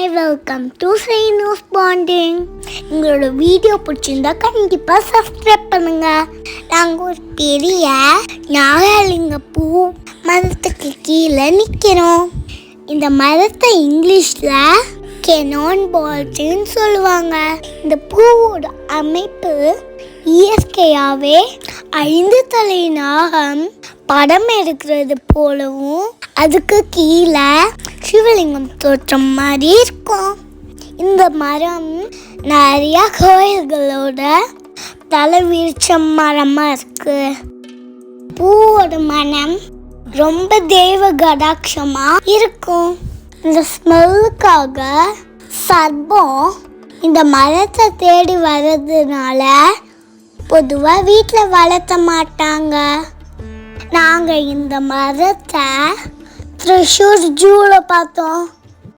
Hi, welcome to சைனோஸ் பாண்டிங். உங்களோட வீடியோ பிடிச்சிருந்தா கண்டிப்பாக சப்ஸ்கிரைப் பண்ணுங்க. நாங்கள் ஒரு பெரிய நாகலிங்க பூ மரத்துக்கு கீழே நிற்கிறோம். இந்த மரத்தை இங்கிலீஷில் கெனான் பால்ஸ்ன்னு சொல்லுவாங்க. இந்த பூவோட அமைப்பு இயற்கையாகவே 5 தலை நாகம் படம் எடுக்கிறது போலவும் அதுக்கு கீழே சிவலிங்கம் தோற்றம் மாதிரி இருக்கும். இந்த மரம் நிறைய கோயில்களோட தலைவிரிச்ச மரமாக இருக்கு. பூவோட மனம் ரொம்ப தெய்வ கடாட்சமாக இருக்கும். இந்த ஸ்மெல்லுக்காக சர்ப்பம் இந்த மரத்தை தேடி வர்றதுனால பொதுவாக வீட்டில் வளர்த்த மாட்டாங்க. நாங்கள் இந்த மரத்தை த்ரிஷூர் ஜூவில் பார்த்தோம்.